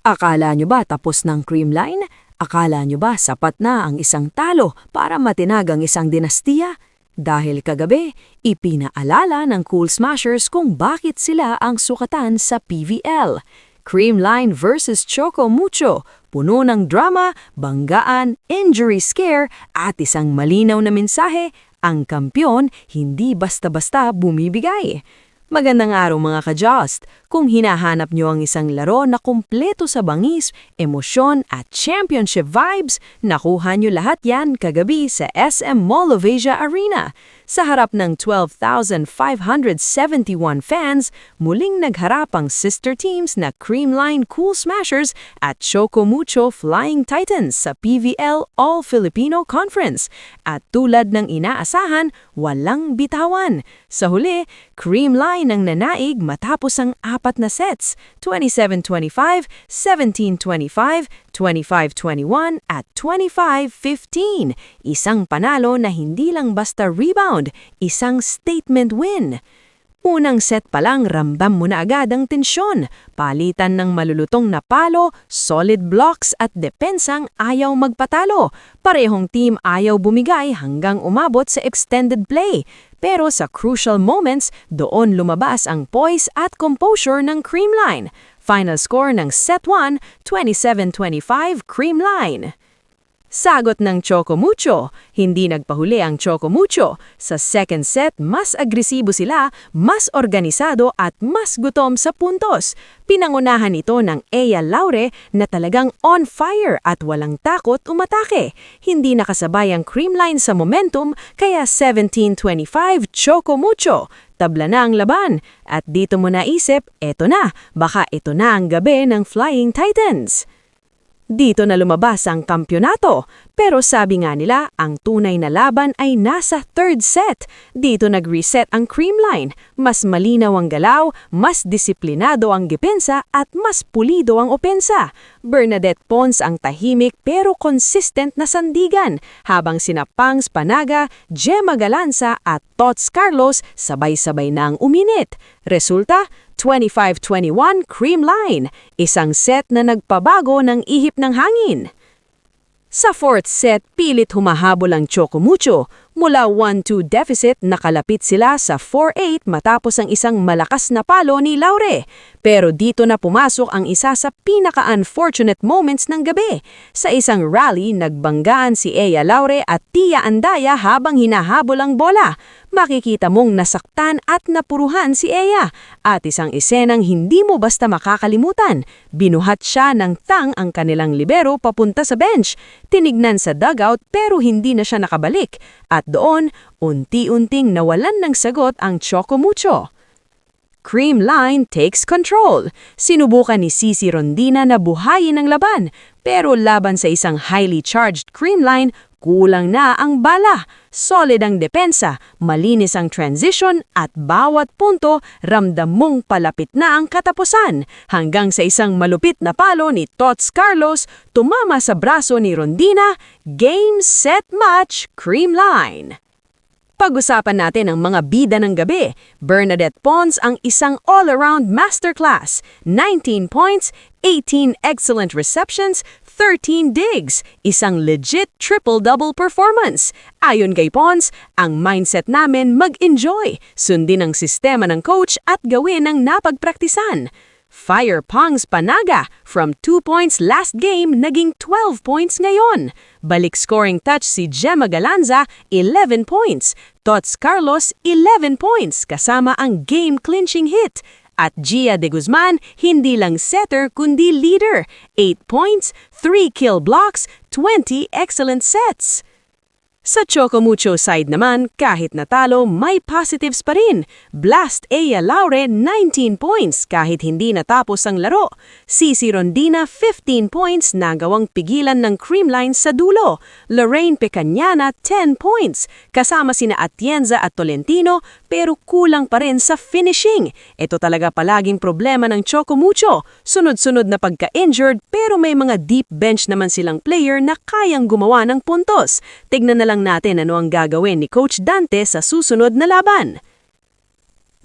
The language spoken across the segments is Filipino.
Akala nyo ba tapos ng creamline? Akala nyo ba sapat na ang isang talo para matinag ang isang dinastiya? Dahil kagabi, ipinaalala ng Cool Smashers kung bakit sila ang sukatan sa PVL. Creamline versus Choco Mucho, puno ng drama, banggaan, injury scare at isang malinaw na mensahe, ang kampyon hindi basta-basta bumibigay. Magandang araw mga ka-Just! Kung hinahanap nyo ang isang laro na kumpleto sa bangis, emosyon at championship vibes, nakuha nyo lahat yan kagabi sa SM Mall of Asia Arena. Sa harap ng 12,571 fans, muling nagharap ang sister teams na Creamline Cool Smashers at Choco Mucho Flying Titans sa PVL All-Filipino Conference. At tulad ng inaasahan, walang bitawan. Sa huli, Creamline ang nanaig matapos ang apat na sets, 27-25, 17-25, 25-21 at 25-15. Isang panalo na hindi lang basta rebound, isang statement win. Unang set pa lang ramdam mo na agad ang tensyon. Palitan ng malulutong na palo, solid blocks at depensang ayaw magpatalo. Parehong team ayaw bumigay hanggang umabot sa extended play. Pero sa crucial moments, doon lumabas ang poise at composure ng Creamline. Final score ng set 1, 27-25 Creamline. Sagot ng Choco Mucho, hindi nagpahuli ang Choco Mucho. Sa second set, mas agresibo sila, mas organisado at mas gutom sa puntos. Pinangunahan ito ng Ea Laure na talagang on fire at walang takot umatake. Hindi nakasabay ang Creamline sa momentum kaya 17-25 Choco Mucho. Tabla na ang laban at dito mo naisip, eto na, baka ito na ang gabi ng Flying Titans. Dito na lumabas ang kampyonato, pero sabi nga nila, ang tunay na laban ay nasa third set. Dito nag-reset ang Creamline, mas malinaw ang galaw, mas disiplinado ang depensa at mas pulido ang opensa. Bernadette Pons ang tahimik pero consistent na sandigan, habang sina Pangs Panaga, Gemma Galanza at Tots Carlos sabay-sabay na ang uminit. Resulta, 25-21 Creamline, isang set na nagpabago ng ihip ng hangin. Sa fourth set, pilit humahabol ang Choco Mucho. Mula 1-2 deficit, nakalapit sila sa 4-8 matapos ang isang malakas na palo ni Laure. Pero dito na pumasok ang isa sa pinaka-unfortunate moments ng gabi. Sa isang rally, nagbanggaan si Ea Laure at Tia Andaya habang hinahabol ang bola. Makikita mong nasaktan at napuruhan si Ea. At isang esenang hindi mo basta makakalimutan. Binuhat siya ng tang ang kanilang libero papunta sa bench. Tinignan sa dugout pero hindi na siya nakabalik. At doon, unti-unting nawalan ng sagot ang Choco Mucho. Creamline takes control. Sinubukan ni Cici Rondina na buhayin ang laban, pero laban sa isang highly charged Creamline, kulang na ang bala. Solid ang depensa, malinis ang transition at bawat punto ramdam mong palapit na ang katapusan. Hanggang sa isang malupit na palo ni Tots Carlos, tumama sa braso ni Rondina, game, set, match, Creamline. Pag-usapan natin ang mga bida ng gabi. Bernadette Pons ang isang all-around masterclass. 19 points, 18 excellent receptions, 13 digs. Isang legit triple-double performance. Ayon kay Pons, ang mindset namin mag-enjoy, sundin ang sistema ng coach at gawin ang napagpraktisan. Fire Pangs Panaga, from 2 points last game, naging 12 points ngayon. Balik scoring touch si Gemma Galanza, 11 points. Tots Carlos, 11 points, kasama ang game-clinching hit. At Gia de Guzman, hindi lang setter kundi leader. 8 points, 3 kill blocks, 20 excellent sets. Sa Choco Mucho side naman, kahit natalo, may positives pa rin. Blast Ea Laure, 19 points kahit hindi natapos ang laro. Cici Rondina, 15 points, nagawang pigilan ng Creamline sa dulo. Lorraine Pecañana, 10 points, kasama sina Atienza at Tolentino, pero kulang pa rin sa finishing. Ito talaga palaging problema ng Choco Mucho. Sunod-sunod na pagka-injured, pero may mga deep bench naman silang player na kayang gumawa ng puntos. Tignan na lang natin ano ang gagawin ni Coach Dante sa susunod na laban.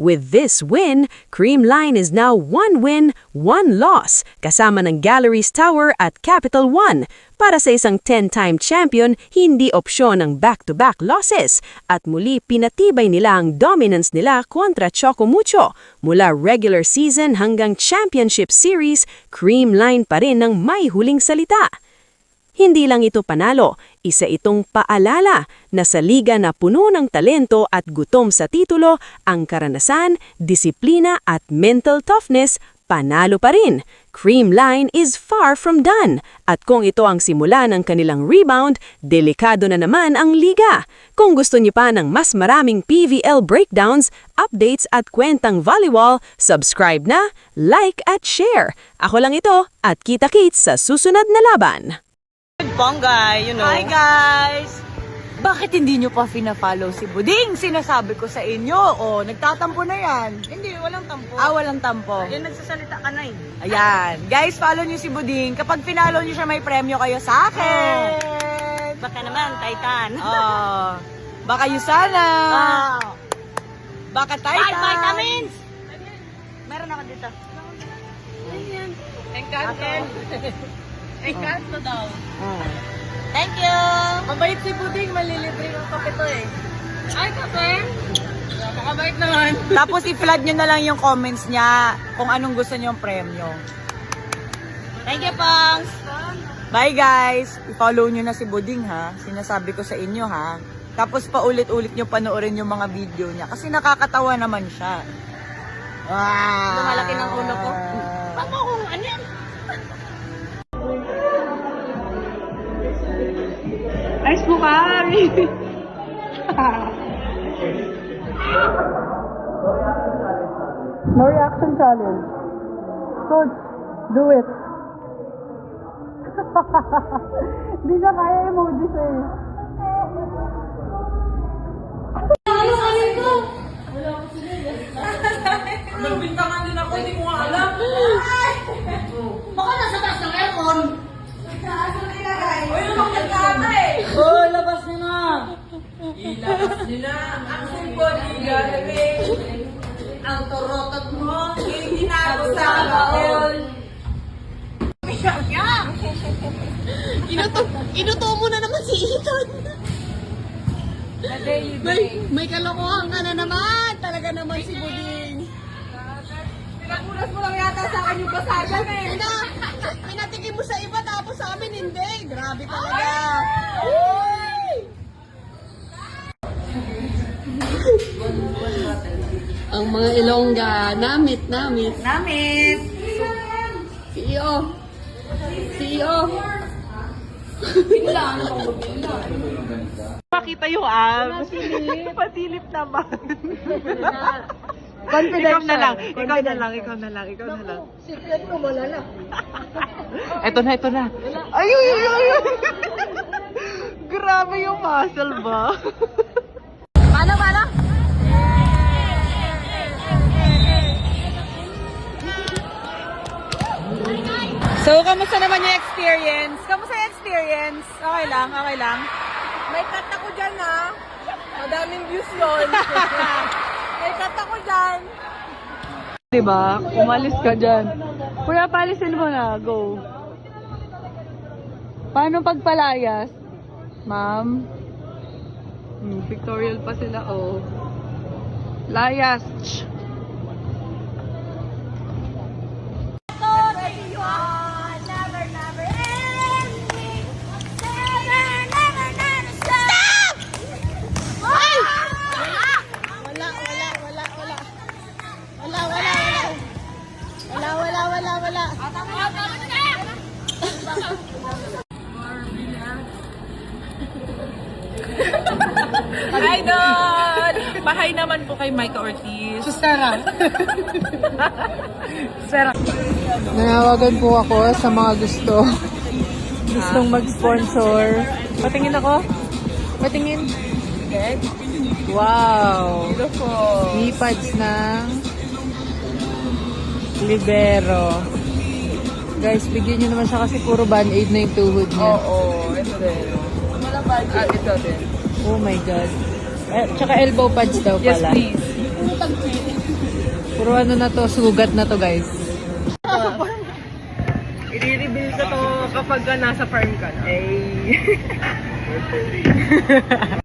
With this win, Creamline is now 1 win, 1 loss, kasama ng Galleries Tower at Capital One. Para sa isang 10-time champion, hindi opsyon ang back-to-back losses. At muli pinatibay nila ang dominance nila kontra Chocomucho. Mula regular season hanggang championship series, Creamline pa rin ang may huling salita. Hindi lang ito panalo, isa itong paalala na sa liga na puno ng talento at gutom sa titulo, ang karanasan, disiplina at mental toughness, panalo pa rin. Creamline is far from done. At kung ito ang simula ng kanilang rebound, delikado na naman ang liga. Kung gusto niyo pa ng mas maraming PVL breakdowns, updates at kwentang volleyball, subscribe na, like at share. Ako lang ito at kita-kits sa susunod na laban. Bongga, you know. Hi guys! Bakit hindi nyo pa fina-follow si Buding? Sinasabi ko sa inyo. O, nagtatampo na yan. Hindi, walang tampo. Walang tampo. Yung nagsasalita ka na eh. Ayan. Guys, follow nyo si Buding. Kapag finalo nyo siya, may premyo kayo sa akin. Baka naman, Titan. Baka yun sana. Baka Titan. Vitamins! Meron ako dito. Encanto. Encanto daw. Thank you! Mabait si Buding, malilibre ng kape to eh. Ay, kape? Napakabait naman. Tapos i-flood nyo na lang yung comments niya kung anong gusto nyo yung premyo. Thank you, Pongs! Bye guys! I-follow nyo na si Buding ha. Sinasabi ko sa inyo ha. Tapos paulit-ulit nyo panoorin yung mga video niya. Kasi nakakatawa naman siya. Lumalaki ng ulo ko. Paano kung ano yan? Ice bukari! No reaction challenge. Coach, do it. Hindi na kaya emojis eh. Nagbintangan din ako, hindi ko nga alam. Baka nasa taas ng aircon. Uy, lumakit ka ata eh. Oh, labas niyo na. Ilabas nila ang cellphone, ilalagay. Ang torotot mo, itinago sa baon. Inuto mo na naman si Ethan. May kalokohan ka na naman. Talaga naman si Buding. Pinagulas mo lang yata sa akin yung basagan eh. Pinatikim mo sa iba tapos sa amin hindi. Grabe talaga. Ang mga Ilongga, namit. Namit. CEO. Makita yung abs. Pasilip naman. Ikaw na lang. Secret mo, malala. Ito na. Ay. Grabe yung muscle ba? Paano? So, kamusta naman yung experience? Okay lang. May cut ako dyan ha. Madaming views yun. May cut ako dyan. Diba? Umalis ka dyan. Kuya, palisin mo na. Go. Paano pagpalayas? Ma'am? Pictorial pa sila, oh. Layas. Wala. Idol! Bahay naman po kay Micah Ortiz. Sustara. Nanawagan po ako sa mga gustong mag-sponsor. Patingin ako. Patingin. Wow. Beautiful. Knee pads ng Libero. Guys, bigyan nyo naman siya kasi puro band-aid na yung tuhod niya. Oo, ito din. Ito din. Oh my God. Tsaka elbow pads daw Yes, pala. please. Puro ano na to, sugat na to guys. I-reveal ko to kapag nasa farm ka na.